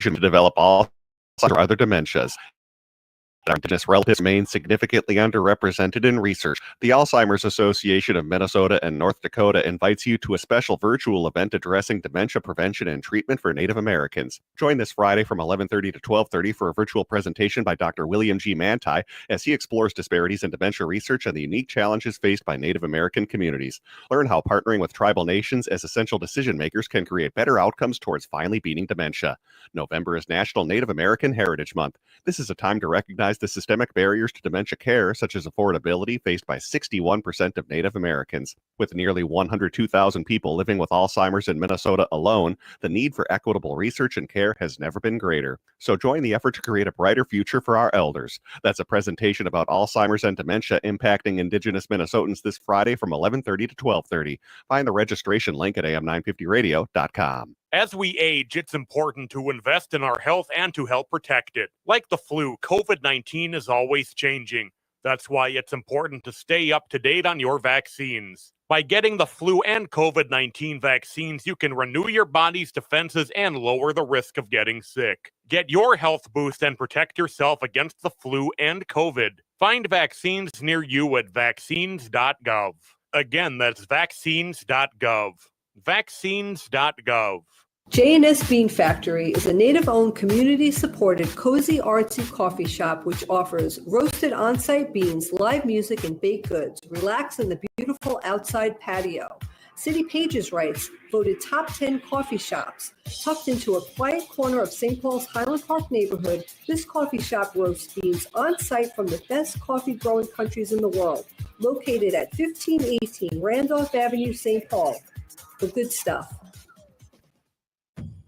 to develop all or other dementias. Indigenous relatives remain significantly underrepresented in research. The Alzheimer's Association of Minnesota and North Dakota invites you to a special virtual event addressing dementia prevention and treatment for Native Americans. Join this Friday from 11:30 to 12:30 for a virtual presentation by Dr. William G. Manti as he explores disparities in dementia research and the unique challenges faced by Native American communities. Learn how partnering with tribal nations as essential decision makers can create better outcomes towards finally beating dementia. November is National Native American Heritage Month. This is a time to recognize the systemic barriers to dementia care, such as affordability, faced by 61% of Native Americans. With nearly 102,000 people living with Alzheimer's in Minnesota alone, the need for equitable research and care has never been greater. So join the effort to create a brighter future for our elders. That's a presentation about Alzheimer's and dementia impacting Indigenous Minnesotans this Friday from 11:30 to 12:30. Find the registration link at am950radio.com. As we age, it's important to invest in our health and to help protect it. Like the flu, COVID-19 is always changing. That's why it's important to stay up to date on your vaccines. By getting the flu and COVID-19 vaccines, you can renew your body's defenses and lower the risk of getting sick. Get your health boost and protect yourself against the flu and COVID. Find vaccines near you at vaccines.gov. Again, that's vaccines.gov. Vaccines.gov. J&S Bean Factory is a Native-owned, community-supported, cozy, artsy coffee shop which offers roasted on-site beans, live music, and baked goods. Relax in the beautiful outside patio. City Pages writes, voted top 10 coffee shops. Tucked into a quiet corner of St. Paul's Highland Park neighborhood, this coffee shop roasts beans on-site from the best coffee-growing countries in the world. Located at 1518 Randolph Avenue, St. Paul. The good stuff.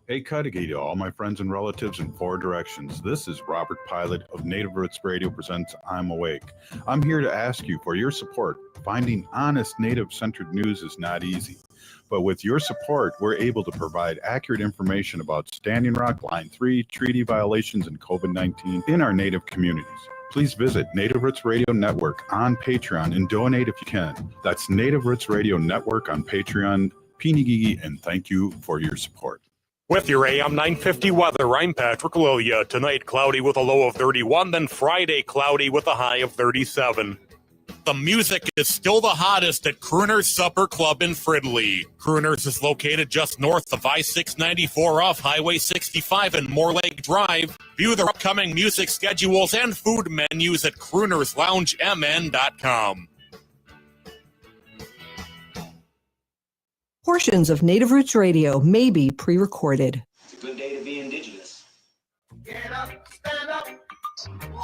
Hey, Cudahy to all my friends and relatives in four directions. This is Robert Pilot of Native Roots Radio presents I'm Awake. I'm here to ask you for your support. Finding honest Native-centered news is not easy. But with your support, we're able to provide accurate information about Standing Rock, Line 3, treaty violations, and COVID-19 in our Native communities. Please visit Native Roots Radio Network on Patreon and donate if you can. That's Native Roots Radio Network on Patreon. Pinigigi, and thank you for your support. With your AM 950 weather, I'm Patrick Lilia. Tonight, cloudy with a low of 31, then Friday, cloudy with a high of 37. The music is still the hottest at Crooner's Supper Club in Fridley. Crooner's is located just north of I-694 off Highway 65 and Moore Lake Drive. View their upcoming music schedules and food menus at croonersloungemn.com. Portions of Native Roots Radio may be pre-recorded. It's a good day to be indigenous. Get up, stand up.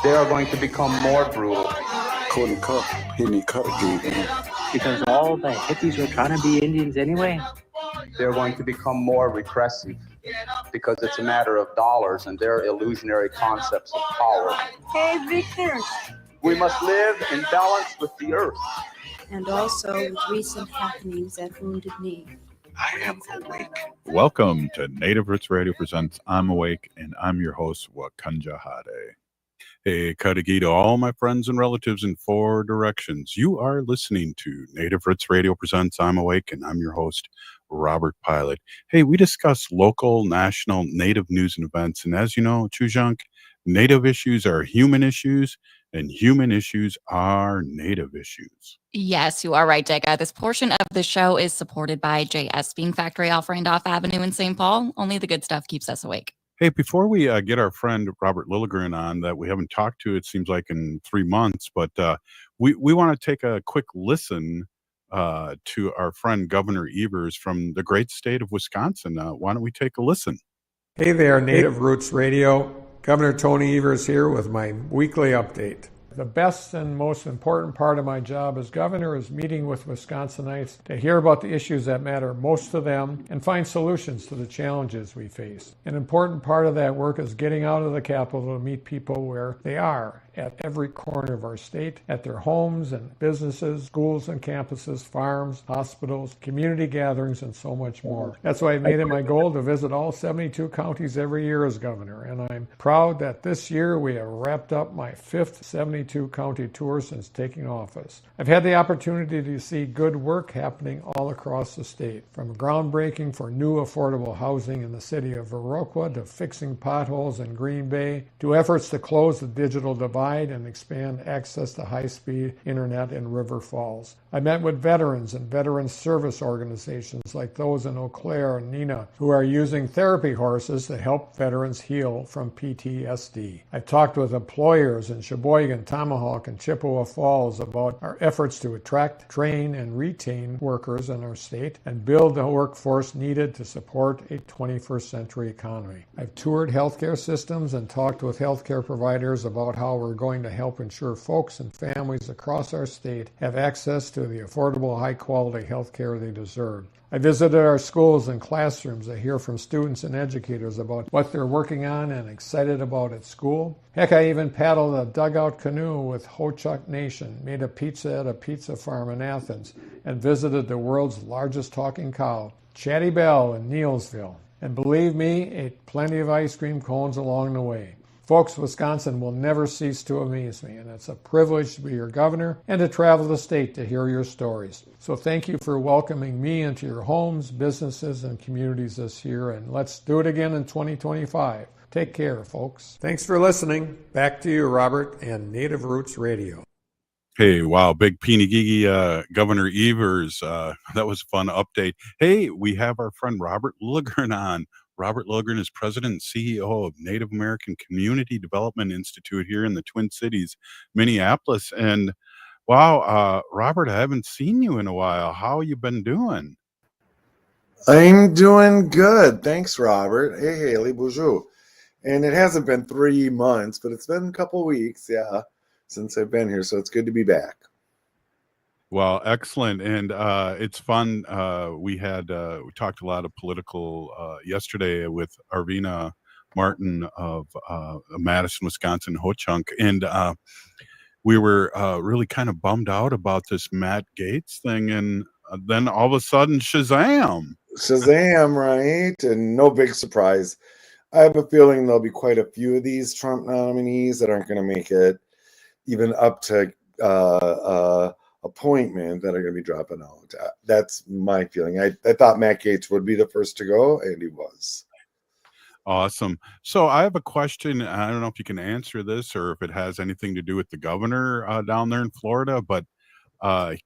They are going to become more brutal. Because all the hippies were trying to be Indians anyway. They're going to become more repressive because it's a matter of dollars and their illusionary concepts of power. Hey, Victor. We must live in balance with the earth. And also with recent happenings at Wounded Knee. I am awake. Welcome to Native Roots Radio presents I'm Awake, and I'm your host, Wakanja Hade. Hey, Cudahy to all my friends and relatives in four directions. You are listening to Native Roots Radio presents I'm Awake, and I'm your host, Robert Pilot. Hey, we discuss local, national, Native news and events, and as you know, Chujunk, Native issues are human issues, and human issues are Native issues. Yes, you are right, Jega. This portion of the show is supported by J.S. Bean Factory off Randolph Avenue in St. Paul. Only the good stuff keeps us awake. Hey, before we get our friend Robert Lilligren on that we haven't talked to, it seems like in 3 months, but we want to take a quick listen to our friend Governor Evers from the great state of Wisconsin. Why don't we take a listen? Hey there, Native Roots Radio. Governor Tony Evers here with my weekly update. The best and most important part of my job as governor is meeting with Wisconsinites to hear about the issues that matter most to them and find solutions to the challenges we face. An important part of that work is getting out of the Capitol to meet people where they are, at every corner of our state, at their homes and businesses, schools and campuses, farms, hospitals, community gatherings, and so much more. That's why I made it my goal to visit all 72 counties every year as governor, and I'm proud that this year we have wrapped up my fifth 72 72 county tours since taking office. I've had the opportunity to see good work happening all across the state, from groundbreaking for new affordable housing in the city of Viroqua to fixing potholes in Green Bay to efforts to close the digital divide and expand access to high-speed internet in River Falls. I met with veterans and veteran service organizations like those in Eau Claire and Neenah who are using therapy horses to help veterans heal from PTSD. I've talked with employers in Sheboygan, Tomahawk, and Chippewa Falls about our efforts to attract, train, and retain workers in our state and build the workforce needed to support a 21st century economy. I've toured healthcare systems and talked with healthcare providers about how we're going to help ensure folks and families across our state have access to the affordable, high-quality health care they deserve. I visited our schools and classrooms to hear from students and educators about what they're working on and excited about at school. Heck, I even paddled a dugout canoe with Ho-Chunk Nation, made a pizza at a pizza farm in Athens, and visited the world's largest talking cow, Chatty Bell in Neilsville. And believe me, ate plenty of ice cream cones along the way. Folks, Wisconsin will never cease to amaze me, and it's a privilege to be your governor and to travel the state to hear your stories. So thank you for welcoming me into your homes, businesses, and communities this year, and let's do it again in 2025. Take care, folks. Thanks for listening. Back to you, Robert, and Native Roots Radio. Hey, wow, big Peenagigi, Governor Evers. That was a fun update. Hey, we have our friend Robert Lilligren on. Robert Lilligren is president and CEO of Native American Community Development Institute here in the Twin Cities, Minneapolis. And wow, Robert, I haven't seen you in a while. How you been doing? I'm doing good. Thanks, Robert. Hey, Haley, bonjour. And it hasn't been 3 months, but it's been a couple weeks, since I've been here. So it's good to be back. Well, excellent. And it's fun. We talked a lot of political yesterday with Arvina Martin of Madison, Wisconsin, Ho-Chunk. And we were really kind of bummed out about this Matt Gaetz thing. And then all of a sudden, Shazam. Shazam, right? And no big surprise. I have a feeling there'll be quite a few of these Trump nominees that aren't going to make it even up to appointment that are going to be dropping out. That's my feeling. I thought Matt Gaetz would be the first to go, and he was. Awesome. So I have a question. I don't know if you can answer this or if it has anything to do with the governor down there in Florida, but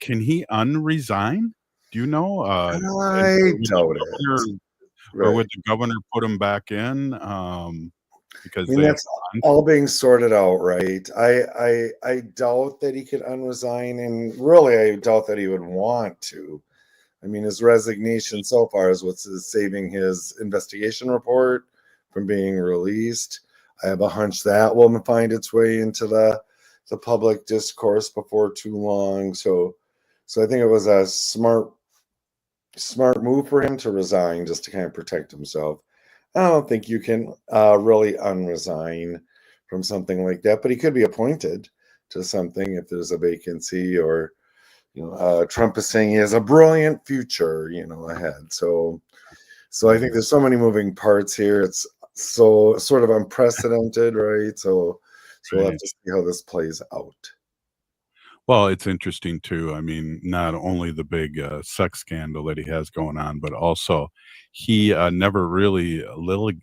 can he unresign? Do you know? I doubt it. Or would the governor put him back in? Because that's all being sorted out, right? I doubt that he could unresign, and really I doubt that he would want to. I mean, his resignation so far is what's saving his investigation report from being released. I have a hunch that will find its way into the public discourse before too long. So I think it was a smart move for him to resign just to kind of protect himself. I don't think you can really unresign from something like that, but he could be appointed to something if there's a vacancy, or Trump is saying he has a brilliant future, ahead. So I think there's so many moving parts here. It's so sort of unprecedented, right? So we'll have to see how this plays out. Well, it's interesting too. I mean, not only the big sex scandal that he has going on, but also he never really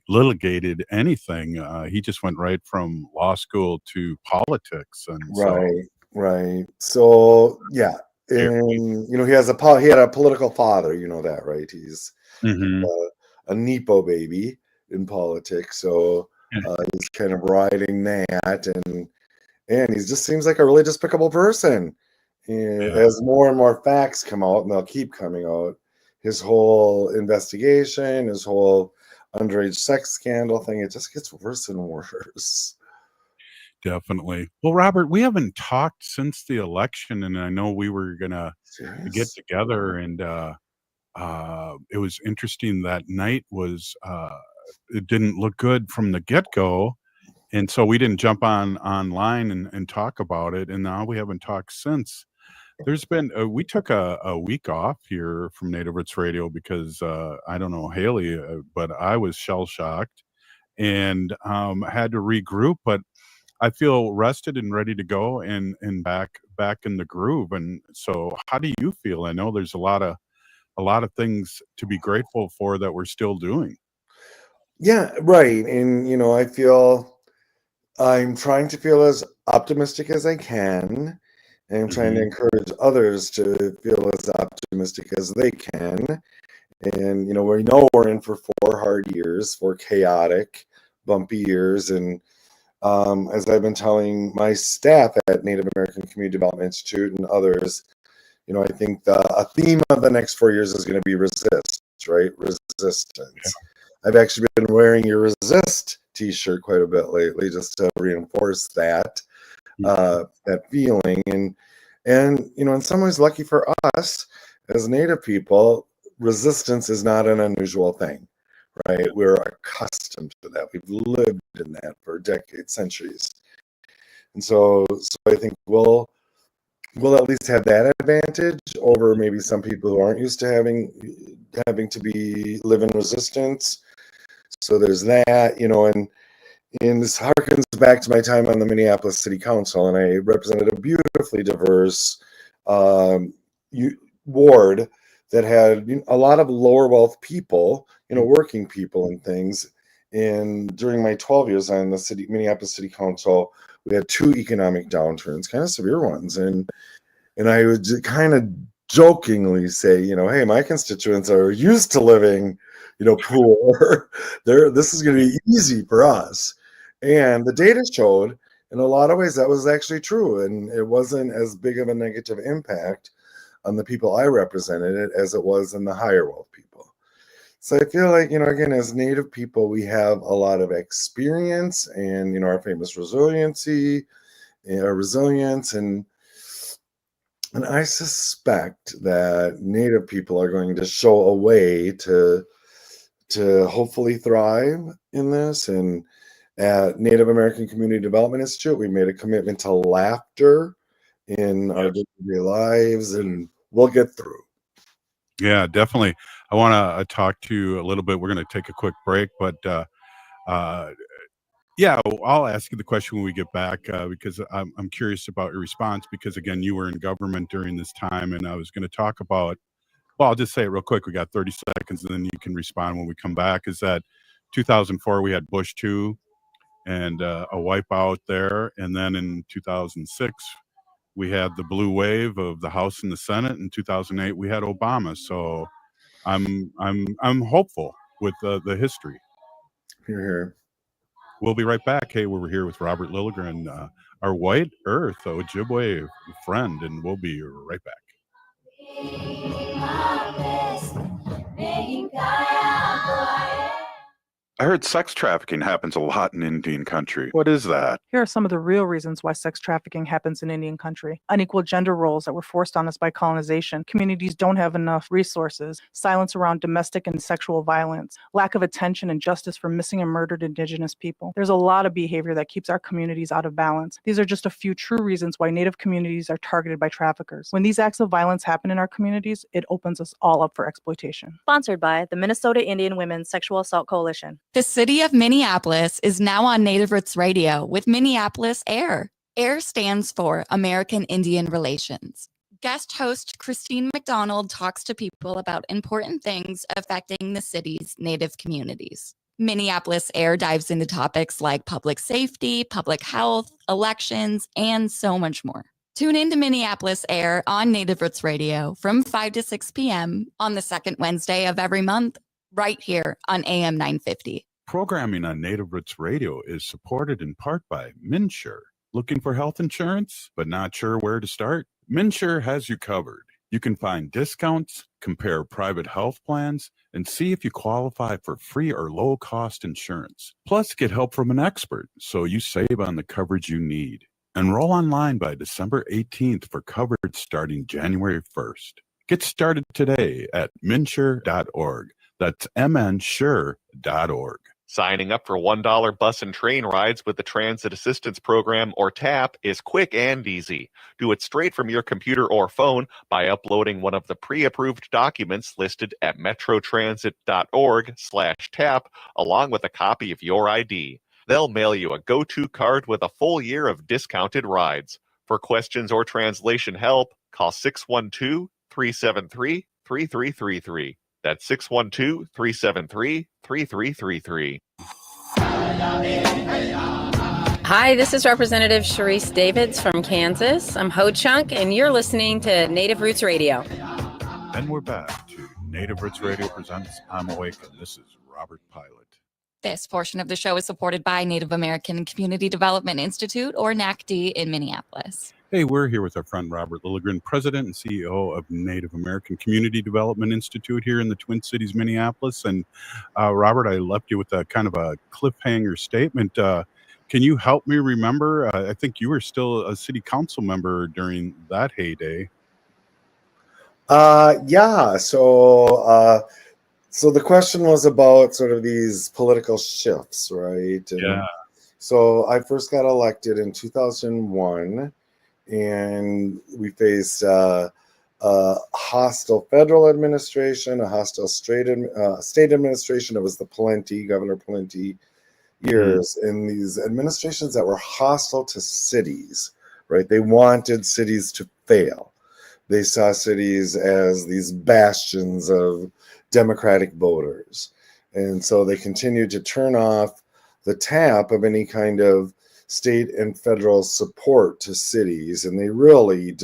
litigated anything. He just went right from law school to politics, and right. So yeah, and he had a political father. You know that, right? He's a Nepo baby in politics, so he's kind of riding that, and he just seems like a really despicable person. And as more and more facts come out, and they'll keep coming out, his whole investigation, his whole underage sex scandal thing, it just gets worse and worse. Definitely. Well, Robert, we haven't talked since the election, and I know we were going to get together, and it was interesting. That night it didn't look good from the get-go. And so we didn't jump online and talk about it. And now we haven't talked since. There's been, we took a week off here from Native Roots Radio because, I don't know, Haley, but I was shell shocked and had to regroup. But I feel rested and ready to go and back in the groove. And so, how do you feel? I know there's a lot of things to be grateful for that we're still doing. Yeah, right. And I feel I'm trying to feel as optimistic as I can, and I'm trying to encourage others to feel as optimistic as they can. And we know we're in for 4 hard years, 4 chaotic, bumpy years, and as I've been telling my staff at Native American Community Development Institute and others, I think a theme of the next 4 years is going to be resist, right? Resistance. Yeah. I've actually been wearing your resist t-shirt quite a bit lately, just to reinforce that that feeling. And in some ways, lucky for us as Native people, resistance is not an unusual thing, right? We're accustomed to that. We've lived in that for decades, centuries. And so I think we'll at least have that advantage over maybe some people who aren't used to having to live in resistance. So there's that, and this harkens back to my time on the Minneapolis City Council, and I represented a beautifully diverse ward that had a lot of lower wealth people, working people and things. And during my 12 years on the Minneapolis City Council, we had 2 economic downturns, kind of severe ones, and I would kind of jokingly say, hey, my constituents are used to living, poor. This is going to be easy for us. And the data showed, in a lot of ways, that was actually true, and it wasn't as big of a negative impact on the people I represented as it was in the higher wealth people. So I feel like, again, as Native people, we have a lot of experience and, our famous resilience, and I suspect that Native people are going to show a way to hopefully thrive in this. And at Native American Community Development Institute, we made a commitment to laughter in our day-to-day lives, and we'll get through. Yeah, definitely. I want to talk to you a little bit. We're going to take a quick break, but yeah, I'll ask you the question when we get back because I'm curious about your response because, again, you were in government during this time, and I was going to talk about, well, I'll just say it real quick. We got 30 seconds, and then you can respond when we come back, is that 2004, we had Bush 2 and a wipeout there. And then in 2006, we had the blue wave of the House and the Senate. In 2008, we had Obama. So I'm hopeful with the history. Here. We'll be right back. Hey, we're here with Robert Lilligren, our White Earth Ojibwe friend, and we'll be right back. I heard sex trafficking happens a lot in Indian country. What is that? Here are some of the real reasons why sex trafficking happens in Indian country. Unequal gender roles that were forced on us by colonization. Communities don't have enough resources. Silence around domestic and sexual violence. Lack of attention and justice for missing and murdered Indigenous people. There's a lot of behavior that keeps our communities out of balance. These are just a few true reasons why Native communities are targeted by traffickers. When these acts of violence happen in our communities, it opens us all up for exploitation. Sponsored by the Minnesota Indian Women's Sexual Assault Coalition. The city of Minneapolis is now on Native Roots Radio with Minneapolis AIR. AIR stands for American Indian Relations. Guest host Christine McDonald talks to people about important things affecting the city's Native communities. Minneapolis AIR dives into topics like public safety, public health, elections, and so much more. Tune in to Minneapolis AIR on Native Roots Radio from 5 to 6 p.m. on the second Wednesday of every month, right here on AM 950. Programming on Native Roots Radio is supported in part by MNsure. Looking for health insurance, but not sure where to start? MNsure has you covered. You can find discounts, compare private health plans, and see if you qualify for free or low-cost insurance. Plus, get help from an expert so you save on the coverage you need. Enroll online by December 18th for coverage starting January 1st. Get started today at mnsure.org. That's mnsure.org. Signing up for $1 bus and train rides with the Transit Assistance Program, or TAP, is quick and easy. Do it straight from your computer or phone by uploading one of the pre-approved documents listed at metrotransit.org/TAP, along with a copy of your ID. They'll mail you a go-to card with a full year of discounted rides. For questions or translation help, call 612-373-3333. That's 612-373-3333. Hi, this is Representative Sharice Davids from Kansas. I'm Ho Chunk, and you're listening to Native Roots Radio. And we're back to Native Roots Radio presents I'm Awake, and this is Robert Pilot. This portion of the show is supported by Native American Community Development Institute, or NACD, in Minneapolis. Hey, we're here with our friend Robert Lilligren, President and CEO of Native American Community Development Institute here in the Twin Cities, Minneapolis. And Robert, I left you with a kind of a cliffhanger statement. Can you help me remember? I think you were still a city council member during that heyday. Yeah. So the question was about sort of these political shifts, right? And Yeah. so I first got elected in 2001, and we faced a hostile federal administration, a hostile state administration. It was the Governor Pawlenty years, and these administrations that were hostile to cities, right? They wanted cities to fail. They saw cities as these bastions of Democratic voters. And so they continued to turn off the tap of any kind of state and federal support to cities. And they really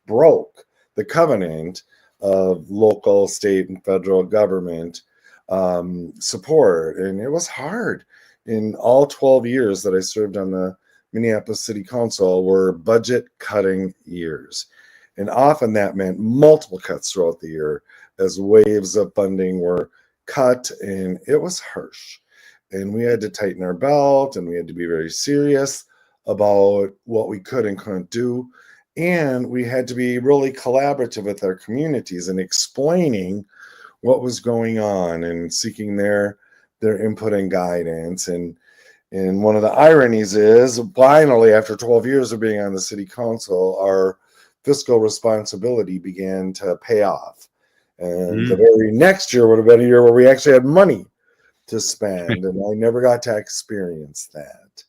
broke the covenant of local, state, and federal government support. And it was hard. In all 12 years that I served on the Minneapolis City Council were budget cutting years. And often that meant multiple cuts throughout the year as waves of funding were cut, and it was harsh. And we had to tighten our belt, and we had to be very serious about what we could and couldn't do. And we had to be really collaborative with our communities and explaining what was going on and seeking their input and guidance. And one of the ironies is, finally, after 12 years of being on the city council, our fiscal responsibility began to pay off. And the very next year would have been a year where we actually had money to spend, and I never got to experience that.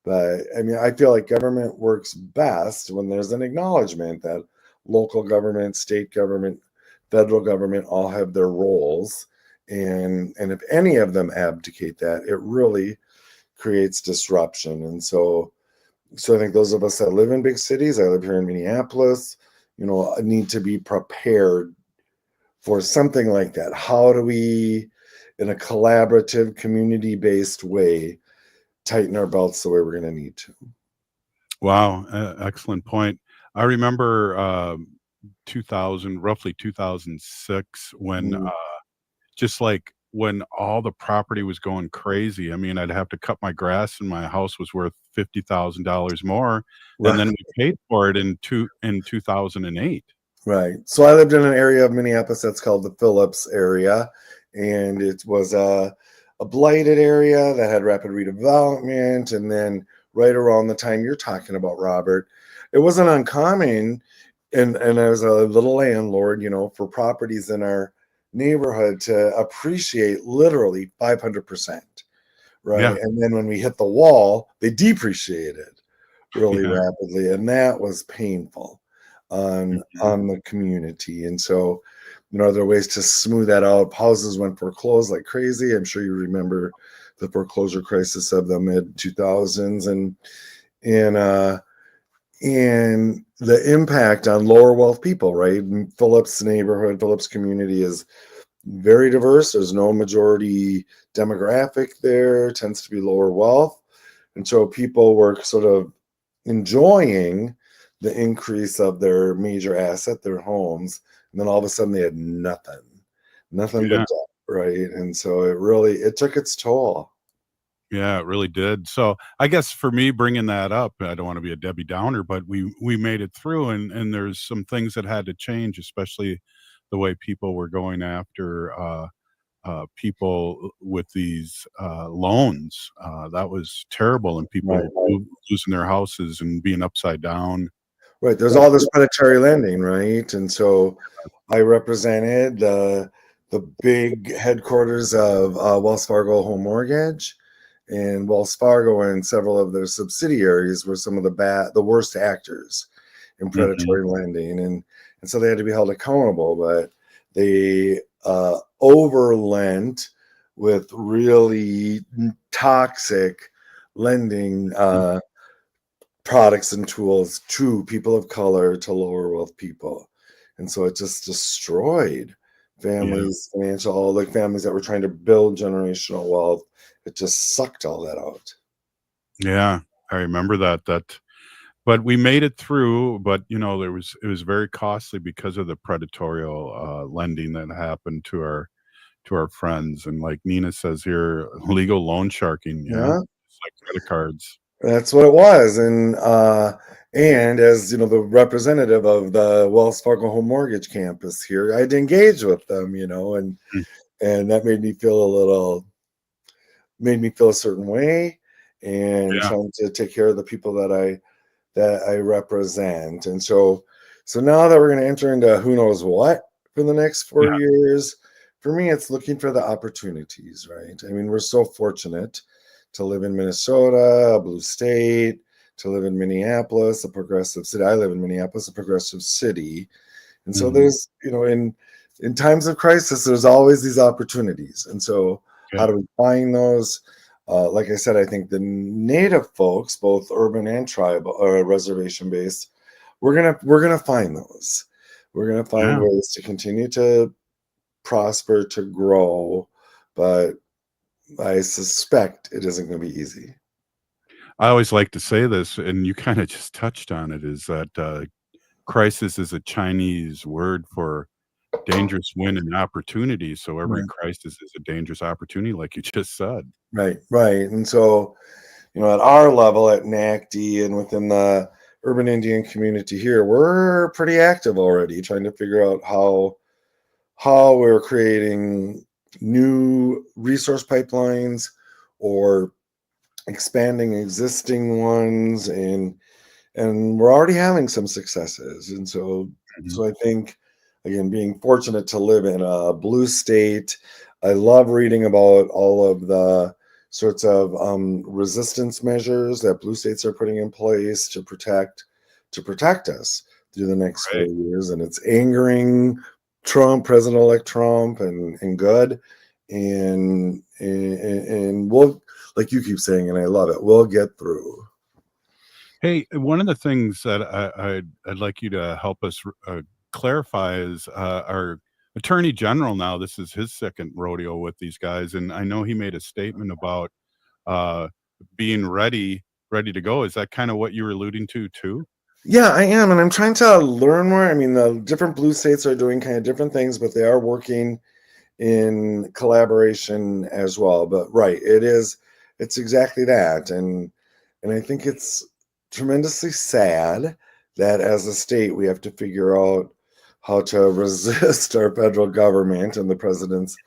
But I mean, I feel like government works best when there's an acknowledgement that local government, state government, federal government all have their roles. And if any of them abdicate that, it really creates disruption. And so I think those of us that live in big cities, I live here in Minneapolis, need to be prepared for something like that. How do we, in a collaborative, community-based way, tighten our belts the way we're going to need to? Wow, excellent point. I remember roughly 2006, when just like when all the property was going crazy. I mean, I'd have to cut my grass, and my house was worth $50,000 more, and then we paid for it in 2008. Right. So I lived in an area of Minneapolis that's called the Phillips area, and it was a blighted area that had rapid redevelopment. And then right around the time you're talking about, Robert, it wasn't uncommon, and I was a little landlord, for properties in our neighborhood to appreciate literally 500%, right? Yeah. And then when we hit the wall, they depreciated really rapidly, and that was painful on the community. And so, are there ways to smooth that out? Houses went foreclosed like crazy. I'm sure you remember the foreclosure crisis of the mid 2000s, and the impact on lower wealth people, right? Phillips neighborhood, Phillips community is very diverse. There's no majority demographic there. It tends to be lower wealth. And so people were sort of enjoying the increase of their major asset, their homes. And then all of a sudden they had nothing but debt, right? And so it took its toll. Yeah, it really did. So I guess for me, bringing that up, I don't want to be a Debbie Downer, but we made it through, and there's some things that had to change, especially the way people were going after people with these loans. That was terrible, and people losing their houses and being upside down. Right. There's all this predatory lending, right? And so I represented the big headquarters of Wells Fargo Home Mortgage. and Wells Fargo and several of their subsidiaries were some of the worst actors in predatory lending, and so they had to be held accountable. But they overlent with really toxic lending products and tools to people of color, to lower wealth people, and so it just destroyed families, all the families that were trying to build generational wealth. It just sucked all that out. Yeah, I remember that. But we made it through. But it was very costly because of the predatory lending that happened to our friends. And like Nina says here, legal loan sharking. Yeah, it's like credit cards. That's what it was. And as the representative of the Wells Fargo Home Mortgage campus here, I had to engage with them, and that made me feel a certain way, and trying to take care of the people that I represent. And so now that we're going to enter into who knows what for the next 4 years, for me, it's looking for the opportunities, right? I mean, we're so fortunate to live in Minnesota, a blue state, to live in Minneapolis, a progressive city. I live in Minneapolis, a progressive city. And so there's, in times of crisis, there's always these opportunities. And so how do we find those? Like I said, I think the Native folks, both urban and tribal or reservation based, we're gonna find those. We're gonna find ways to continue to prosper, to grow, but I suspect it isn't going to be easy. I always like to say this, and you kind of just touched on it, is that crisis is a Chinese word for dangerous win and opportunity. So every crisis is a dangerous opportunity, like you just said. Right. And so, at our level at NACD and within the urban Indian community here, we're pretty active already trying to figure out how we're creating new resource pipelines or expanding existing ones, and we're already having some successes. And so I think, again, being fortunate to live in a blue state, I love reading about all of the sorts of resistance measures that blue states are putting in place to protect us through the next 4 years, and it's angering President-elect Trump, and good, and we'll, like you keep saying, and I love it, we'll get through. Hey, one of the things that I'd like you to help us clarify is our Attorney General. Now, this is his second rodeo with these guys, and I know he made a statement about being ready to go. Is that kind of what you were alluding to too? Yeah, I am, and I'm trying to learn more. I mean, the different blue states are doing kind of different things, but they are working in collaboration as well. But it's exactly that, and I think it's tremendously sad that as a state we have to figure out how to resist our federal government and the president's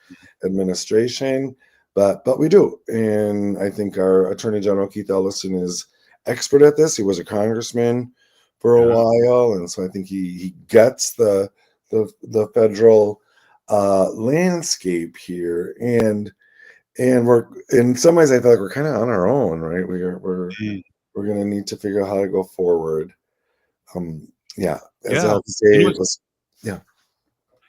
administration, but we do. And I think our Attorney General Keith Ellison is expert at this. He was a congressman for a while, and so I think he gets the federal landscape here, and we're, in some ways, I feel like we're kind of on our own, right? We're going to need to figure out how to go forward. As a healthy state, it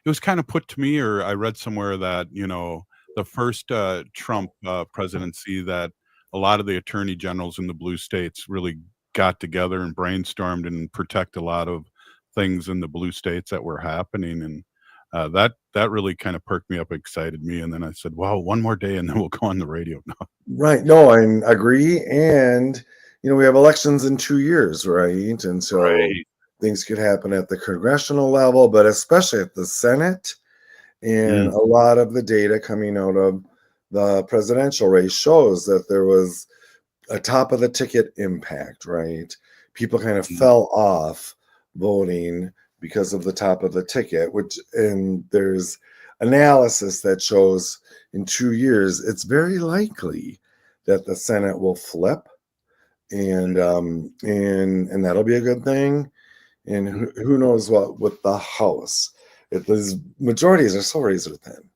was kind of put to me, or I read somewhere that the first Trump presidency, that a lot of the attorney generals in the blue states really got together and brainstormed and protect a lot of things in the blue states that were happening, and that really kind of perked me up, excited me, and then I said, wow, one more day and then we'll go on the radio. Right. No, I agree. And we have elections in 2 years, right? And so things could happen at the congressional level, but especially at the Senate. And a lot of the data coming out of the presidential race shows that there was a top of the ticket impact, right? People kind of fell off voting because of the top of the ticket, and there's analysis that shows in 2 years it's very likely that the Senate will flip, and that'll be a good thing. And who knows what with the House? These majorities are so razor thin,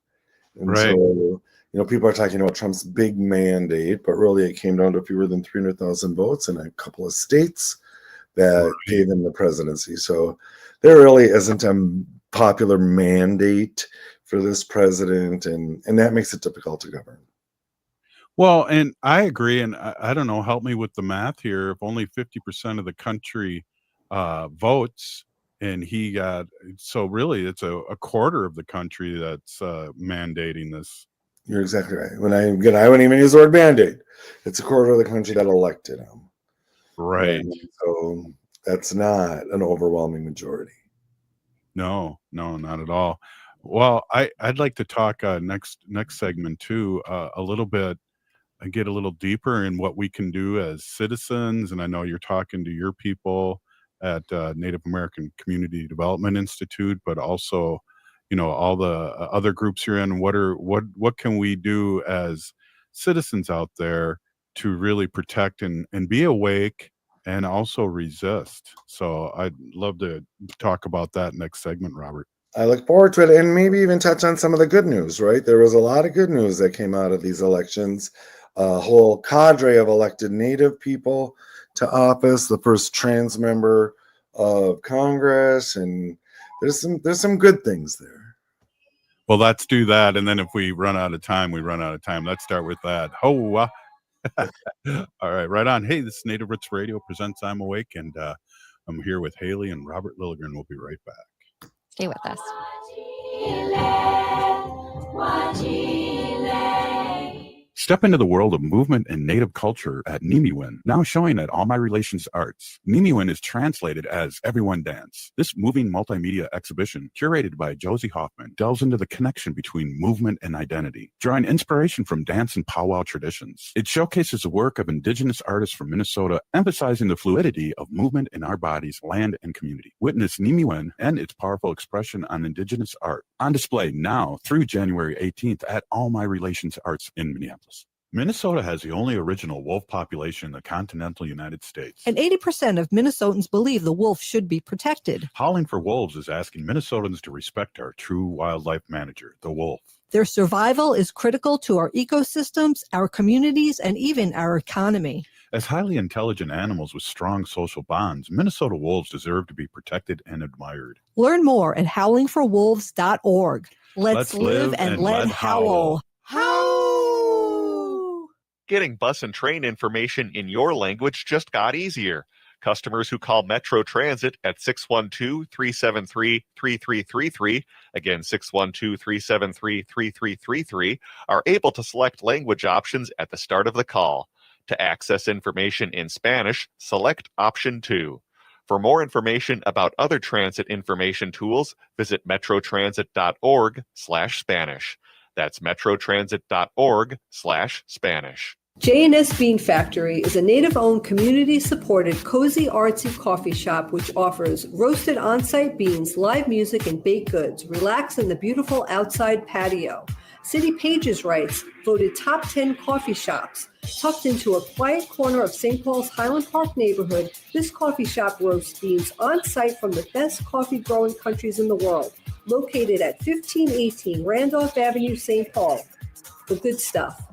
and so People are talking about Trump's big mandate, but really it came down to fewer than 300,000 votes in a couple of states that gave him the presidency. So there really isn't a popular mandate for this president, and that makes it difficult to govern. Well, and I agree, and I don't know, help me with the math here. If only 50% of the country votes, and he got, so really it's a quarter of the country that's mandating this. You're exactly right. I wouldn't even use the word mandate. It's a quarter of the country that elected him. Right. And so that's not an overwhelming majority. No, not at all. Well, I'd like to talk next segment too, a little bit, and get a little deeper in what we can do as citizens. And I know you're talking to your people at Native American Community Development Institute, but also, all the other groups you're in. What can we do as citizens out there to really protect and be awake and also resist? So I'd love to talk about that next segment, Robert. I look forward to it, and maybe even touch on some of the good news, right? There was a lot of good news that came out of these elections. A whole cadre of elected Native people to office, the first trans member of Congress, and there's some good things there. Well, let's do that, and then if we run out of time, we run out of time. Let's start with that. All right on. Hey, this is Native Roots Radio presents I'm Awake, and I'm here with Haley and Robert Lilligren. We'll be right back. Stay with us. Step into the world of movement and Native culture at Nimiwin, now showing at All My Relations Arts. Nimiwin is translated as Everyone Dance. This moving multimedia exhibition, curated by Josie Hoffman, delves into the connection between movement and identity, drawing inspiration from dance and powwow traditions. It showcases the work of Indigenous artists from Minnesota, emphasizing the fluidity of movement in our bodies, land, and community. Witness Nimiwin and its powerful expression on Indigenous art. On display now through January 18th at All My Relations Arts in Minneapolis. Minnesota has the only original wolf population in the continental United States. And 80% of Minnesotans believe the wolf should be protected. Howling for Wolves is asking Minnesotans to respect our true wildlife manager, the wolf. Their survival is critical to our ecosystems, our communities, and even our economy. As highly intelligent animals with strong social bonds, Minnesota wolves deserve to be protected and admired. Learn more at howlingforwolves.org. Let's live and let howl. Getting bus and train information in your language just got easier. Customers who call Metro Transit at 612-373-3333, again 612-373-3333, are able to select language options at the start of the call. To access information in Spanish, select option 2. For more information about other transit information tools, visit metrotransit.org/Spanish. That's metrotransit.org/Spanish. J&S Bean Factory is a Native-owned, community-supported, cozy, artsy coffee shop which offers roasted on-site beans, live music, and baked goods. Relax in the beautiful outside patio. City Pages writes, voted top 10 coffee shops. Tucked into a quiet corner of St. Paul's Highland Park neighborhood, this coffee shop roasts beans on-site from the best coffee-growing countries in the world. Located at 1518 Randolph Avenue, St. Paul. The good stuff.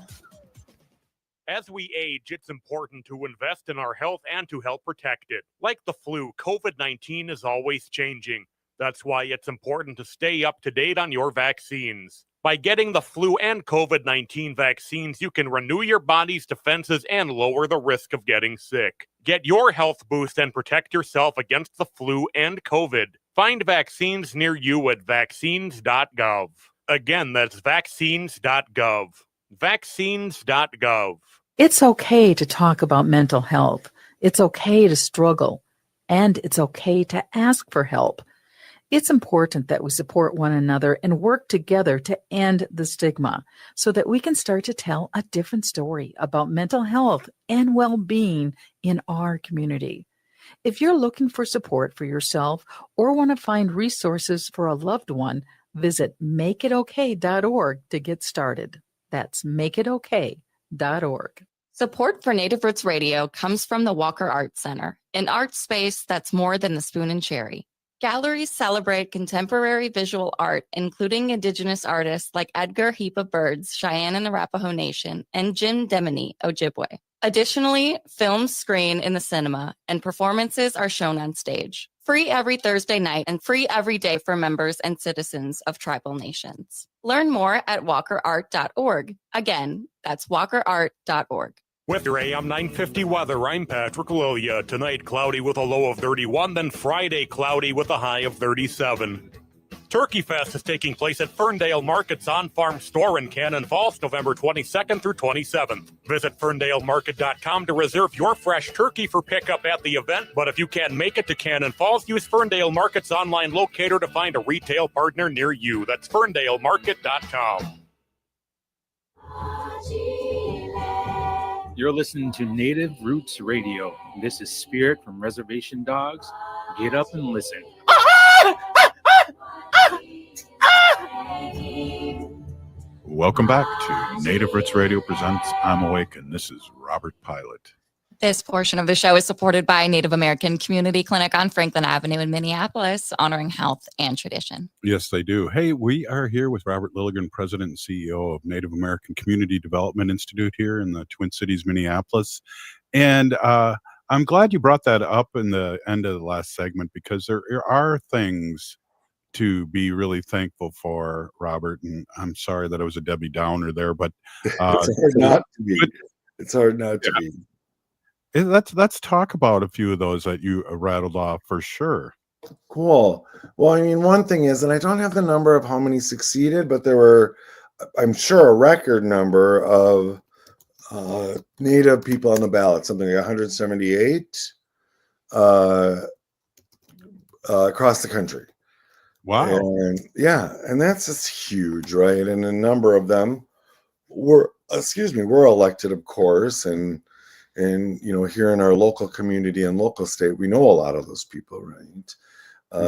As we age, it's important to invest in our health and to help protect it. Like the flu, COVID-19 is always changing. That's why it's important to stay up to date on your vaccines. By getting the flu and COVID-19 vaccines, you can renew your body's defenses and lower the risk of getting sick. Get your health boost and protect yourself against the flu and COVID. Find vaccines near you at vaccines.gov. Again, that's vaccines.gov. Vaccines.gov. It's okay to talk about mental health. It's okay to struggle. And it's okay to ask for help. It's important that we support one another and work together to end the stigma so that we can start to tell a different story about mental health and well-being in our community. If you're looking for support for yourself or want to find resources for a loved one, visit makeitokay.org to get started. That's makeitokay.org. Support for Native Roots Radio comes from the Walker Arts Center, an art space that's more than the spoon and cherry. Galleries celebrate contemporary visual art, including Indigenous artists like Edgar Heap of Birds, Cheyenne and Arapaho Nation, and Jim Demany, Ojibwe. Additionally, films screen in the cinema, and performances are shown on stage. Free every Thursday night and free every day for members and citizens of tribal nations. Learn more at walkerart.org. Again, that's walkerart.org. With your AM 950 weather, I'm Patrick Lilia. Tonight, cloudy with a low of 31, then Friday, cloudy with a high of 37. Turkey Fest is taking place at Ferndale Market's on-farm store in Cannon Falls, November 22nd through 27th. Visit ferndalemarket.com to reserve your fresh turkey for pickup at the event, but if you can't make it to Cannon Falls, use Ferndale Market's online locator to find a retail partner near you. That's ferndalemarket.com. You're listening to Native Roots Radio. This is Spirit from Reservation Dogs. Get up and listen. Welcome back to Native Roots Radio presents I'm Awake, and this is Robert Pilot. This portion of the show is supported by Native American Community Clinic on Franklin Avenue in Minneapolis, honoring health and tradition. Yes, they do. Hey, we are here with Robert Lilligren, President and CEO of Native American Community Development Institute here in the Twin Cities, Minneapolis. And I'm glad you brought that up in the end of the last segment, because there are things to be really thankful for, Robert. And I'm sorry that I was a Debbie Downer there, but it's hard not to be. It's hard not to be. Let's talk about a few of those that you rattled off for sure. Cool. Well, I mean, one thing is, and I don't have the number of how many succeeded, but there were, I'm sure, a record number of Native people on the ballot, something like 178 across the country. Wow. And yeah, and that's just huge, right? And a number of them were elected, of course, and you know, here in our local community and local state, we know a lot of those people, right?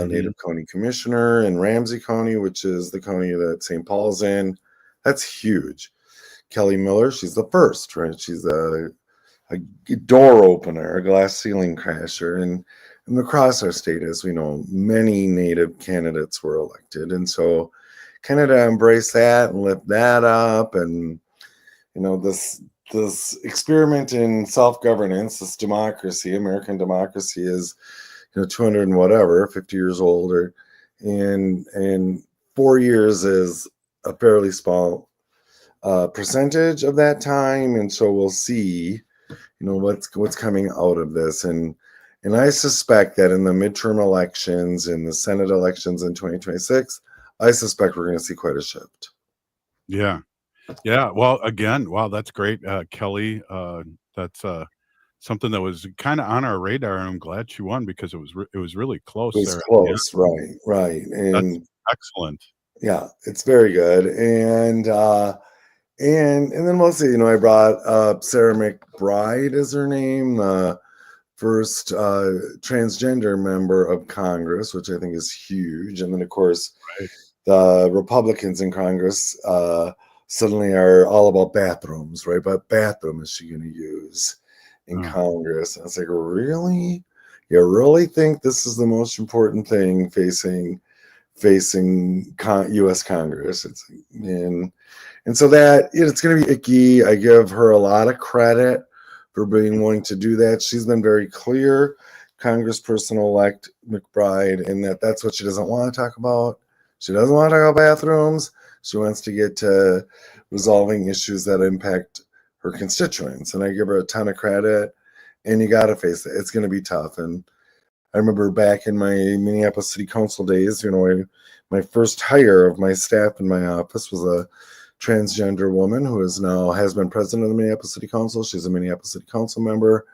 Native County Commissioner in Ramsey County, which is the county that St. Paul's in. That's huge. Kelly Miller, she's the first, right? She's a door opener, a glass ceiling crasher. And across our state, as we know, many Native candidates were elected. And so kind of to embrace that and lift that up, and, you know, this experiment in self-governance, this democracy, American democracy, is, you know, 200 and whatever, 50 years old, and 4 years is a fairly small percentage of that time. And so we'll see, you know, what's coming out of this. And I suspect that in the midterm elections, in the Senate elections in 2026, I suspect we're going to see quite a shift. Yeah. Yeah. Well, again, wow, that's great, Kelly. That's something that was kind of on our radar, and I'm glad she won, because it was really close. It was close, right. And that's excellent. Yeah, it's very good. And then we'll see. You know, I brought up Sarah McBride is her name, the first transgender member of Congress, which I think is huge. And then, of course, the Republicans in Congress suddenly are all about bathrooms, right? But bathroom is she going to use in Congress? And it's like, really? You really think this is the most important thing facing U.S. Congress? And so that it's going to be icky. I give her a lot of credit for being willing to do that. She's been very clear, Congressperson-elect McBride, in that's what she doesn't want to talk about. She doesn't want to talk about bathrooms. She wants to get to resolving issues that impact her constituents. And I give her a ton of credit, and you got to face it. It's going to be tough. And I remember back in my Minneapolis City Council days, you know, my first hire of my staff in my office was a transgender woman who has been president of the Minneapolis City Council. She's a Minneapolis City Council member,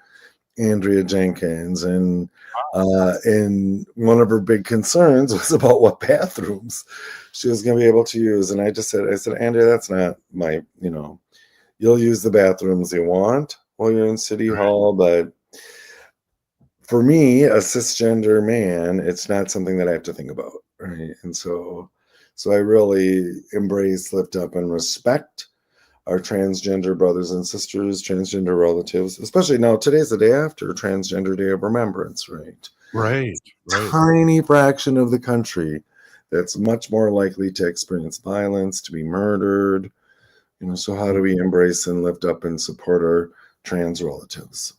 Andrea Jenkins. And one of her big concerns was about what bathrooms she was going to be able to use. And I said, Andrea, that's not my, you know, you'll use the bathrooms you want while you're in City Hall, but for me, a cisgender man, it's not something that I have to think about, right? And so I really embrace, lift up, and respect our transgender brothers and sisters, transgender relatives, especially now. Today's the day after Transgender Day of Remembrance, right? Right. Tiny fraction of the country that's much more likely to experience violence, to be murdered. So how do we embrace and lift up and support our trans relatives?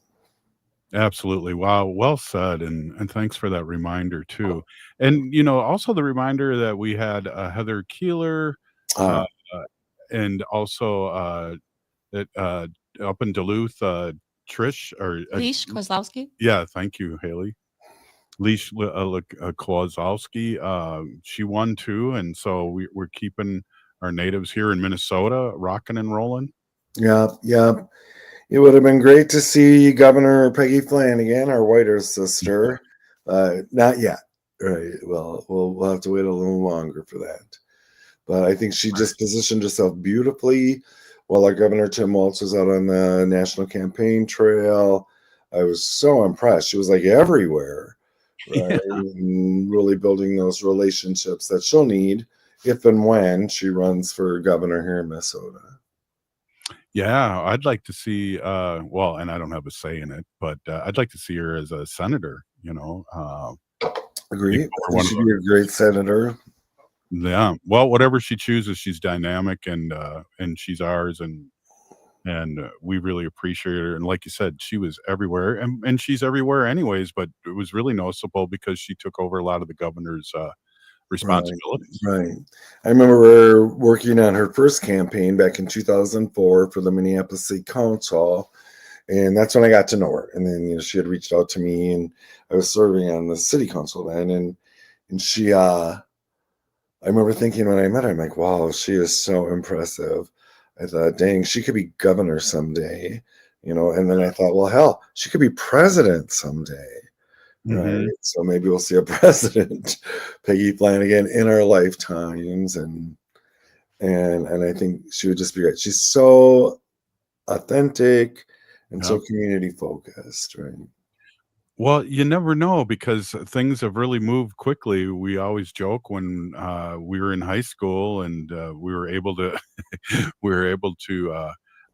Absolutely. Wow. Well said. And thanks for that reminder too. And also the reminder that we had Heather Keeler, uh, and also that up in Duluth, Trish or Leash Kozlowski. yeah, thank you, Haley. Leash Kozlowski. She won too, and so we're keeping our natives here in Minnesota rocking and rolling. Yeah. It would have been great to see Governor Peggy Flanagan, our whiter sister. Not yet. Right. Well, we'll have to wait a little longer for that. But I think she just positioned herself beautifully while our Governor Tim Walz was out on the national campaign trail. I was so impressed. She was like everywhere, right? And really building those relationships that she'll need if and when she runs for governor here in Minnesota. Yeah, I'd like to see, well, and I don't have a say in it, but I'd like to see her as a senator, Agree. She'd be a great senator. Yeah. Well, whatever she chooses, she's dynamic and she's ours, and we really appreciate her. And like you said, she was everywhere, and she's everywhere anyways. But it was really noticeable because she took over a lot of the governor's responsibilities. Right. I remember working on her first campaign back in 2004 for the Minneapolis City Council, and that's when I got to know her. And then she had reached out to me, and I was serving on the city council then, and she I remember thinking when I met her, I'm like, wow, she is so impressive. I thought, dang, she could be governor someday, and then I thought, well, hell, she could be president someday. Right. So maybe we'll see a president, Peggy Flanagan, in our lifetimes. And I think she would just be great. She's so authentic and so community focused, right? Well, you never know because things have really moved quickly. We always joke when we were in high school and we were able to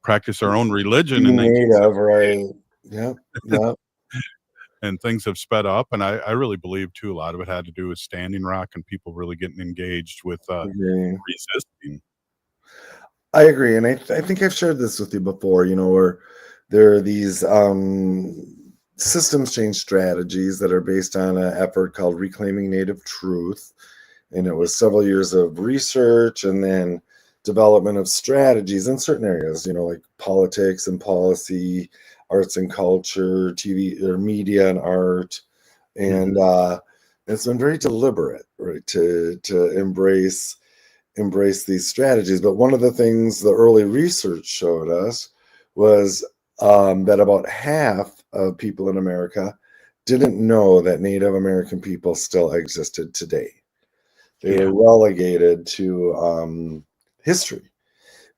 practice our own religion in Native, right? Yep. And things have sped up, and I really believe too a lot of it had to do with Standing Rock and people really getting engaged with resisting. I agree, and I think I've shared this with you before. Where there are these systems change strategies that are based on an effort called Reclaiming Native Truth, and it was several years of research and then development of strategies in certain areas, like politics and policy, arts and culture, TV or media and art, and it's been very deliberate, right, to embrace these strategies. But one of the things the early research showed us was that about half of people in America didn't know that Native American people still existed today. They were relegated to history.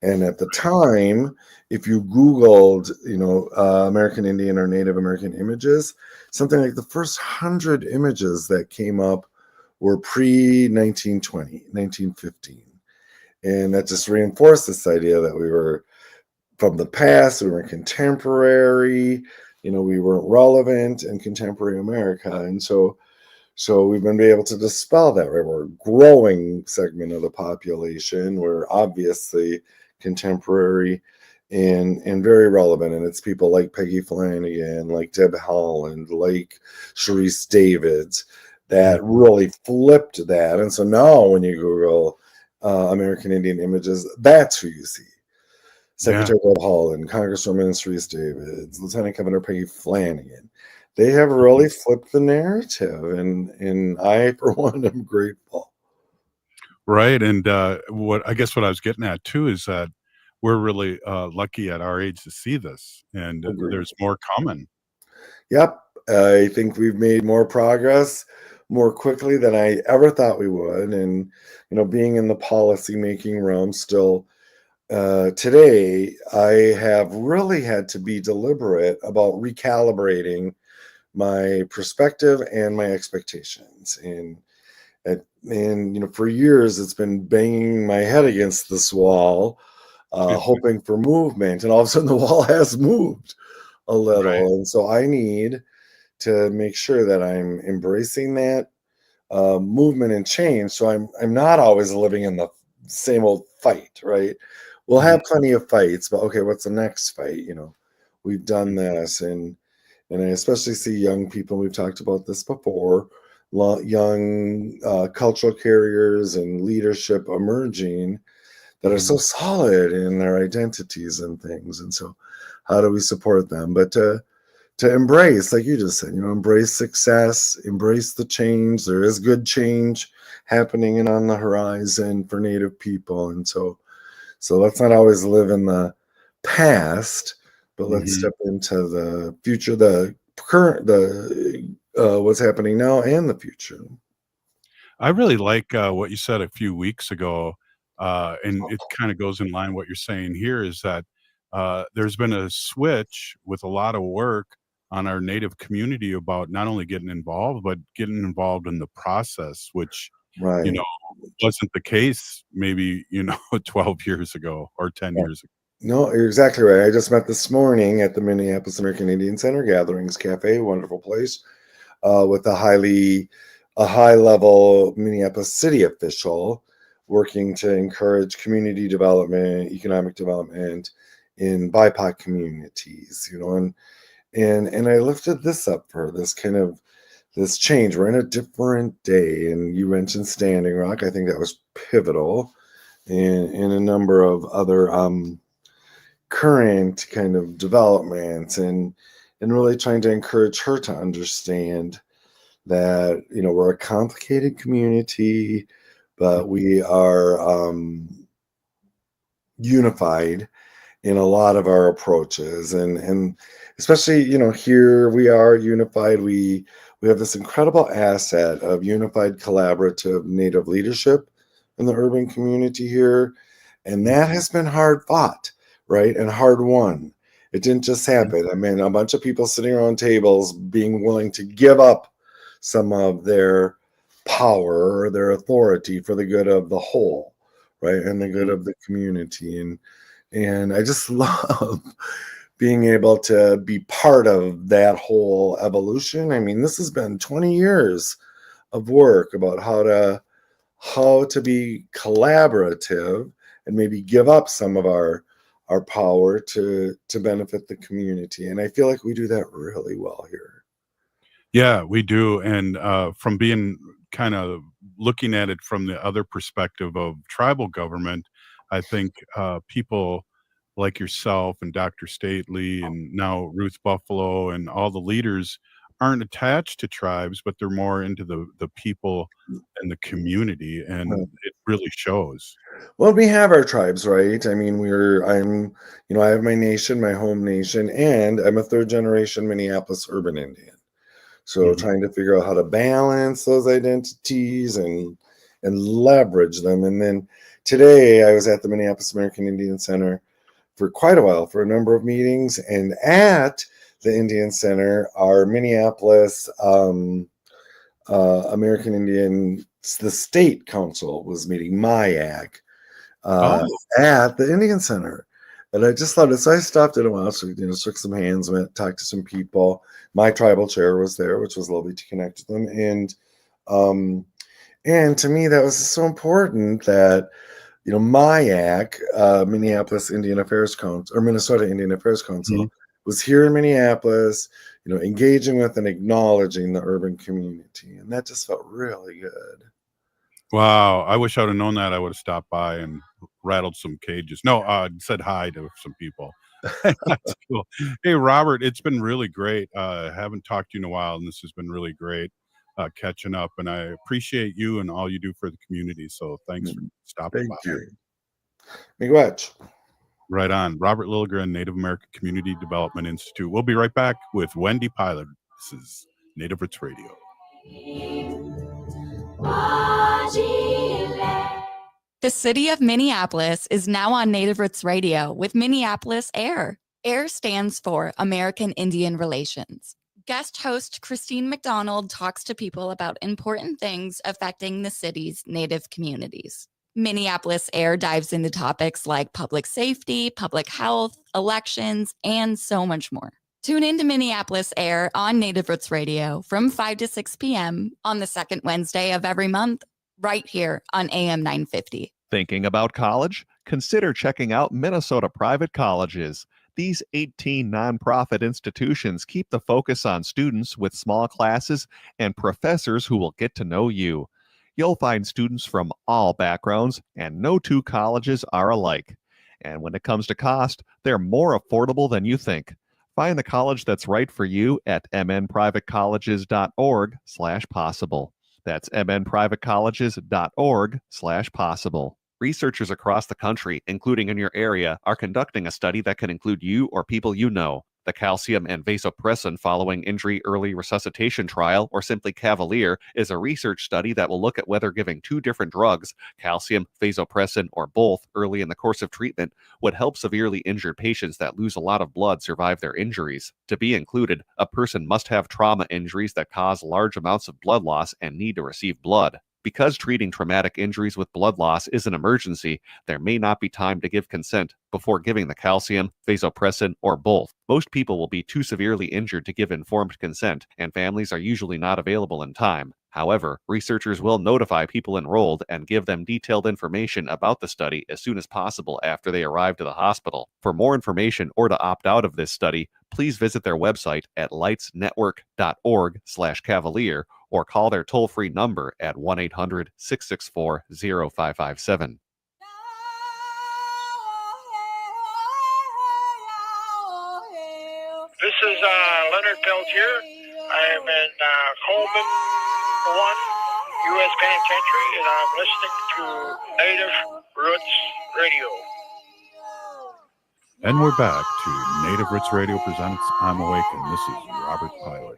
And at the time, if you Googled, American Indian or Native American images, something like the first 100 images that came up were pre-1920, 1915. And that just reinforced this idea that we were from the past, we were contemporary, we weren't relevant in contemporary America. And so we've been able to dispel that, right? We're a growing segment of the population. We're obviously contemporary and very relevant. And it's people like Peggy Flanagan, like Deb Howland, like Sharice Davids that really flipped that. And so now when you Google American Indian images, that's who you see. Secretary Deb Howland, Congresswoman Sharice Davids, Lieutenant Governor Peggy Flanagan. They have really flipped the narrative, and I, for one, am grateful. Right, and what I was getting at too is that we're really lucky at our age to see this, and there's more coming. Yep, I think we've made more progress more quickly than I ever thought we would, and being in the policy making realm still. Today, I have really had to be deliberate about recalibrating my perspective and my expectations. And for years, it's been banging my head against this wall, hoping for movement. And all of a sudden, the wall has moved a little. Right. And so I need to make sure that I'm embracing that movement and change. So I'm not always living in the same old fight, right? We'll have plenty of fights, but okay, what's the next fight? We've done this, and I especially see young people. We've talked about this before. Young cultural carriers and leadership emerging that are so solid in their identities and things. And so, how do we support them? But to embrace, like you just said, embrace success, embrace the change. There is good change happening and on the horizon for Native people. And so let's not always live in the past, but let's step into the future, the current, what's happening now and the future. I really like what you said a few weeks ago, and it kind of goes in line what you're saying here is that there's been a switch with a lot of work on our Native community about not only getting involved, but getting involved in the process, which, Right. wasn't the case maybe, 12 years ago or 10 years ago. No, you're exactly right. I just met this morning at the Minneapolis American Indian Center Gatherings Cafe, wonderful place, with a high-level Minneapolis city official working to encourage community development, economic development in BIPOC communities, and I lifted this up for this kind of this change. We're in a different day, and you mentioned Standing Rock. I think that was pivotal in a number of other current kind of developments, and really trying to encourage her to understand that we're a complicated community, but we are unified in a lot of our approaches, and especially here we are unified. We have this incredible asset of unified collaborative Native leadership in the urban community here, and that has been hard fought, right, and hard won. It didn't just happen. I mean, a bunch of people sitting around tables being willing to give up some of their power or their authority for the good of the whole, right, and the good of the community. And I just love being able to be part of that whole evolution. I mean, this has been 20 years of work about how to be collaborative and maybe give up some of our power to benefit the community. And I feel like we do that really well here. Yeah, we do. And from being kind of looking at it from the other perspective of tribal government, I think people like yourself and Dr. Stately and now Ruth Buffalo and all the leaders aren't attached to tribes, but they're more into the people and the community, and it really shows. Well, we have our tribes, right? I mean, I have my nation, my home nation, and I'm a third generation Minneapolis urban Indian. So trying to figure out how to balance those identities and leverage them. And then today I was at the Minneapolis American Indian Center for quite a while for a number of meetings. And at the Indian Center, our Minneapolis American Indian, the state council was meeting, MIAC, at the Indian Center. And I just thought it. So I stopped in a while, so shook some hands, went talked to some people. My tribal chair was there, which was lovely to connect with them. And to me, that was so important that MIAC, Minneapolis Indian Affairs Council, or Minnesota Indian Affairs Council, was here in Minneapolis, engaging with and acknowledging the urban community, and that just felt really good. Wow, I wish I would have known that. I would have stopped by and rattled some cages. No, said hi to some people. That's cool. Hey, Robert, it's been really great. Haven't talked to you in a while, and this has been really great catching up. And I appreciate you and all you do for the community. So thanks for stopping by. Thank you. Miigwech. Right on. Robert Lilligren, Native American Community Development Institute. We'll be right back with Wendy Pilot. This is Native Roots Radio. The city of Minneapolis is now on Native Roots Radio with Minneapolis AIR. AIR stands for American Indian Relations. Guest host Christine McDonald talks to people about important things affecting the city's Native communities. Minneapolis AIR dives into topics like public safety, public health, elections, and so much more. Tune in to Minneapolis Air on Native Roots Radio from 5 to 6 p.m. on the second Wednesday of every month, right here on AM 950. Thinking about college? Consider checking out Minnesota Private Colleges. These 18 nonprofit institutions keep the focus on students with small classes and professors who will get to know you. You'll find students from all backgrounds, and no two colleges are alike. And when it comes to cost, they're more affordable than you think. Find the college that's right for you at mnprivatecolleges.org/possible. That's mnprivatecolleges.org/possible. Researchers across the country, including in your area, are conducting a study that can include you or people you know. The calcium and vasopressin following injury early resuscitation trial, or simply Cavalier, is a research study that will look at whether giving two different drugs, calcium, vasopressin, or both, early in the course of treatment would help severely injured patients that lose a lot of blood survive their injuries. To be included, a person must have trauma injuries that cause large amounts of blood loss and need to receive blood. Because treating traumatic injuries with blood loss is an emergency, there may not be time to give consent before giving the calcium, vasopressin, or both. Most people will be too severely injured to give informed consent, and families are usually not available in time. However, researchers will notify people enrolled and give them detailed information about the study as soon as possible after they arrive to the hospital. For more information or to opt out of this study, please visit their website at lightsnetwork.org/Cavalier or call their toll-free number at 1-800-664-0557. This is Leonard Peltier. I am in Coleman 1, U.S. Penitentiary, and I'm listening to Native Roots Radio. And we're back to Native Roots Radio presents I'm Awake, and this is Robert Pilot.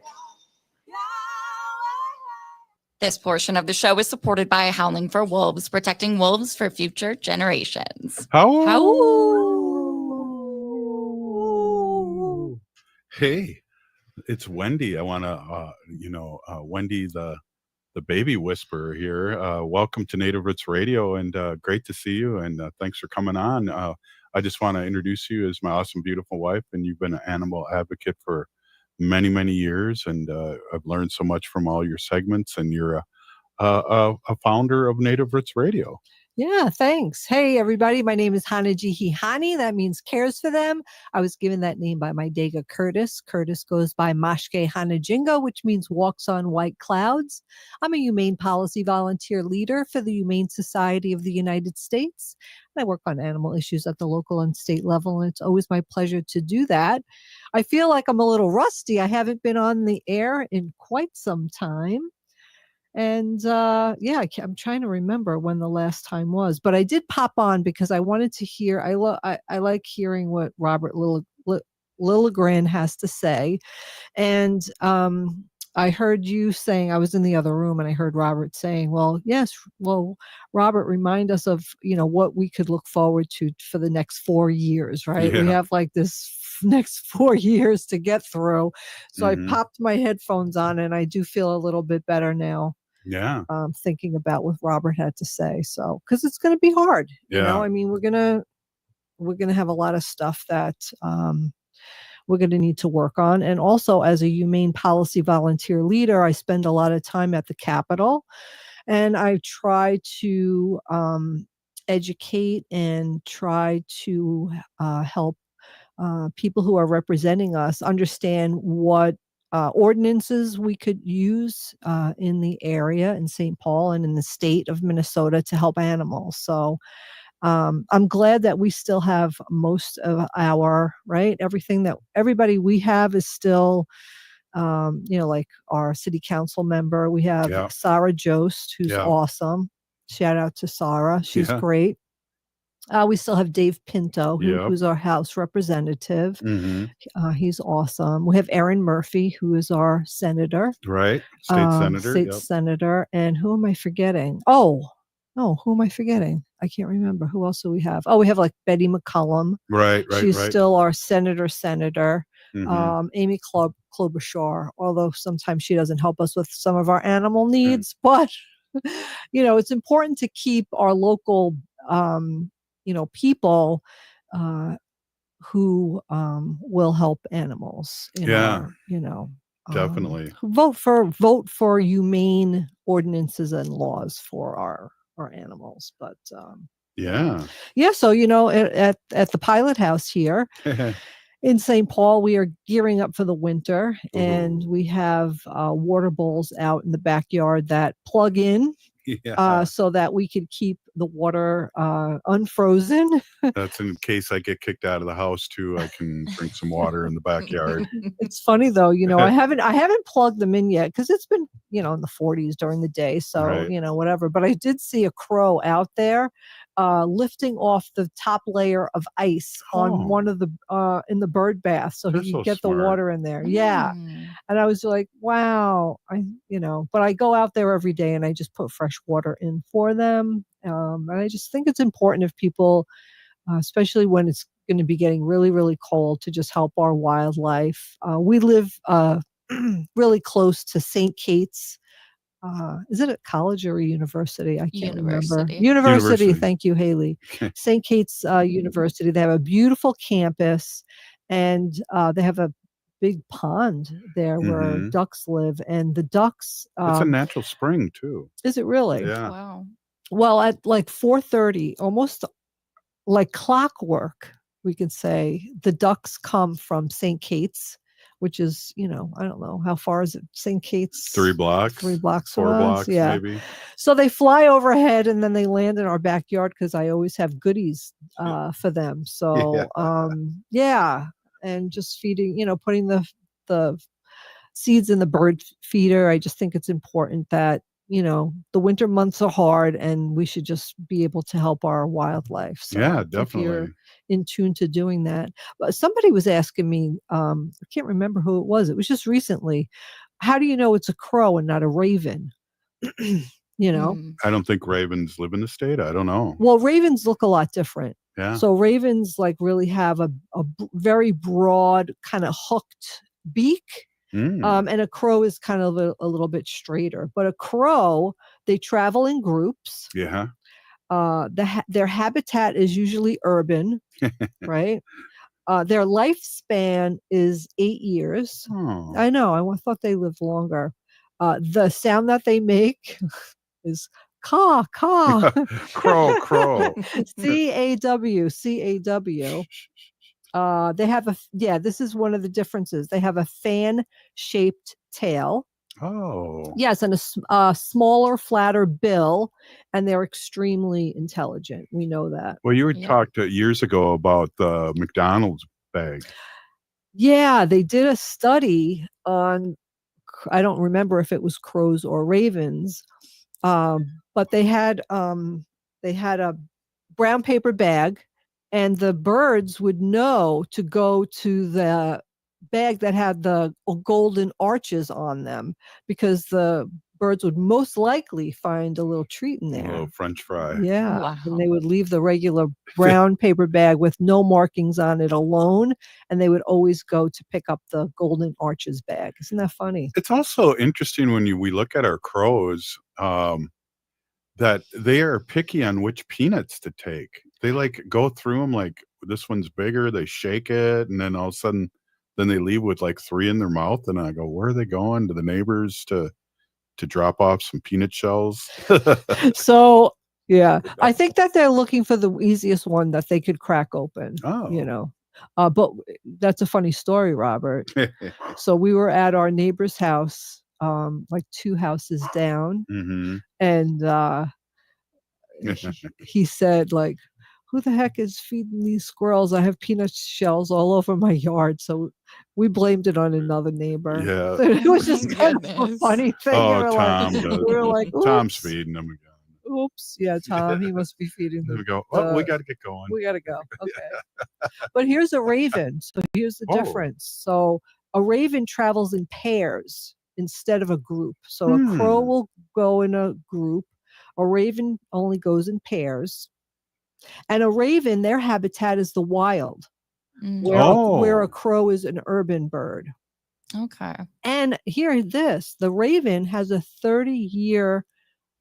This portion of the show is supported by Howling for Wolves, protecting wolves for future generations. Hey, it's Wendy. I want to, Wendy, the baby whisperer here. Welcome to Native Roots Radio, and great to see you, and thanks for coming on. I just want to introduce you as my awesome, beautiful wife, and you've been an animal advocate for many, many years, and I've learned so much from all your segments, and you're a founder of Native Roots Radio. Yeah, thanks. Hey, everybody. My name is Hanajihi. That means cares for them. I was given that name by my Dega Curtis. Curtis goes by Mashke Hanajingo, which means walks on white clouds. I'm a humane policy volunteer leader for the Humane Society of the United States. I work on animal issues at the local and state level, and it's always my pleasure to do that. I feel like I'm a little rusty. I haven't been on the air in quite some time. And I'm trying to remember when the last time was, but I did pop on because I wanted to hear. I like hearing what Robert Lilligren has to say, and I heard you saying, I was in the other room and I heard Robert saying, Robert, remind us of what we could look forward to for the next 4 years, right? Yeah. We have like this next 4 years to get through. So I popped my headphones on and I do feel a little bit better now. Yeah. Thinking about what Robert had to say. So, because it's going to be hard, I mean, we're going to have a lot of stuff that we're going to need to work on. And also, as a humane policy volunteer leader, I spend a lot of time at the Capitol, and I try to educate and try to help people who are representing us understand what ordinances we could use in the area in St. Paul and in the state of Minnesota to help animals. So I'm glad that we still have most of everybody we have is still, like our city council member. We have Sarah Jost, who's awesome. Shout out to Sarah. She's great. We still have Dave Pinto, who's our House representative. He's awesome. We have Erin Murphy, who is our senator. Right. State senator. And who am I forgetting? Oh, who am I forgetting? I can't remember. Who else do we have? Oh, we have like Betty McCollum. Right. She's still our senator. Amy Klobuchar, although sometimes she doesn't help us with some of our animal needs. But, it's important to keep our local people who will help animals in our, definitely. vote for humane ordinances and laws for our animals. But Yeah. so at the pilot house here in St. Paul, we are gearing up for the winter, and we have water bowls out in the backyard that plug in so that we could keep the water unfrozen. That's in case I get kicked out of the house too. I can drink some water in the backyard. It's funny though, I haven't plugged them in yet because it's been, in the 40s during the day. So, Right. Whatever. But I did see a crow out there lifting off the top layer of ice on one of the in the bird bath so They're he so could get smart. the water in there. Yeah. And I was like, wow, but I go out there every day and I just put fresh water in for them. And I just think it's important if people, especially when it's going to be getting really, really cold, to just help our wildlife. We live really close to St. Kate's. Is it a college or a university? I can't remember. University. Thank you, Haley. St. Kate's University. They have a beautiful campus, and they have a big pond there where ducks live. And the ducks. It's a natural spring too. Is it really? Yeah. Wow. Well, at like 4:30, almost like clockwork, we could say, the ducks come from St. Kate's, which is, I don't know, how far is it? St. Kate's? 3 blocks. 3 blocks. 4 from us? blocks, Yeah. maybe. So they fly overhead and then they land in our backyard because I always have goodies for them. So, and just feeding, putting the seeds in the bird feeder. I just think it's important that, the winter months are hard and we should just be able to help our wildlife. So Yeah, if you're definitely. in tune to doing that. But somebody was asking me, I can't remember who it was. It was just recently. How do you know it's a crow and not a raven? I don't think ravens live in the state. I don't know. Well, ravens look a lot different. Yeah. So ravens like really have a very broad kind of hooked beak. And a crow is kind of a little bit straighter. But a crow, they travel in groups. Yeah. Their habitat is usually urban, right? Their lifespan is 8 years. Oh. I know. I thought they lived longer. The sound that they make is caw, caw. Crow, crow. C-A-W, C-A-W. They have this is one of the differences. They have a fan-shaped tail. Oh. Yes, and a smaller, flatter bill, and they're extremely intelligent. We know that. Well, you had talked years ago about the McDonald's bag. Yeah, they did a study on, I don't remember if it was crows or ravens, but they had a brown paper bag, and the birds would know to go to the bag that had the golden arches on them because the birds would most likely find a little treat in there. A little French fry. Yeah. Wow. And they would leave the regular brown paper bag with no markings on it alone, and they would always go to pick up the golden arches bag. Isn't that funny? It's also interesting when we look at our crows that they are picky on which peanuts to take. They like go through them like this one's bigger, they shake it, and then all of a sudden then they leave with like 3 in their mouth, and I go, where are they going? To the neighbors to drop off some peanut shells? So yeah, I think that they're looking for the easiest one that they could crack open. Oh. But that's a funny story, Robert. So we were at our neighbor's house, like 2 houses down, and he said, like, who the heck is feeding these squirrels? I have peanut shells all over my yard. So we blamed it on another neighbor. Yeah. It was just kind of a funny thing. Oh, Tom. We were like, Tom's oops. feeding them again. Oops. Yeah, Tom. He must be feeding them. We go, we got to get going. We got to go. Okay. But here's a raven. So here's the difference. So a raven travels in pairs instead of a group. So a crow will go in a group. A raven only goes in pairs. And a raven, their habitat is the wild, where a crow is an urban bird. Okay. And hear this, the raven has a 30-year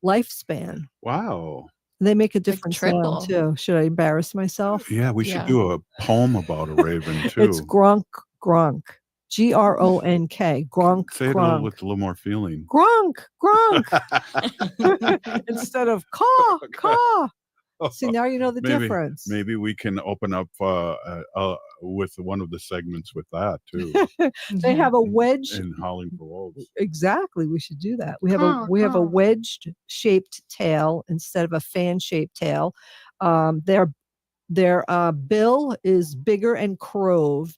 lifespan. Wow. They make a different triple. sound too. Should I embarrass myself? Yeah, we should do a poem about a raven too. It's gronk, gronk. Gronk. Gronk, Say it gronk. with a little more feeling. Gronk, gronk. Instead of caw, caw. See, now you know the difference. Maybe we can open up with one of the segments with that too. They have a wedge. And howling for wolves. Exactly, we should do that. We have a wedged shaped tail instead of a fan shaped tail. Their bill is bigger and curved,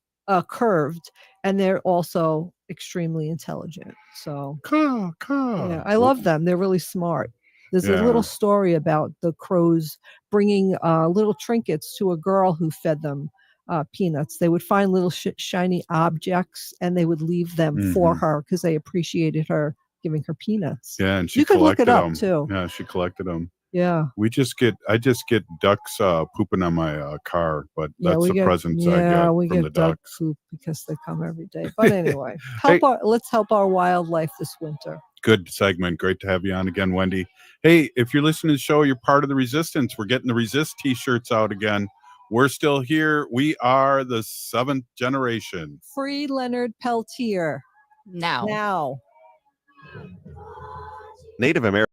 and they're also extremely intelligent. So yeah, I love them. They're really smart. There's a little story about the crows bringing little trinkets to a girl who fed them peanuts. They would find little shiny objects and they would leave them for her because they appreciated her giving her peanuts. Yeah, and she you could look it up them too. Yeah, she collected them. Yeah. I just get ducks pooping on my car, but that's the presents I get from the duck ducks. poop because they come every day. But anyway, let's help our wildlife this winter. Good segment. Great to have you on again, Wendy. Hey, if you're listening to the show, you're part of the resistance. We're getting the Resist t-shirts out again. We're still here. We are the 7th generation. Free Leonard Peltier. Now. Native American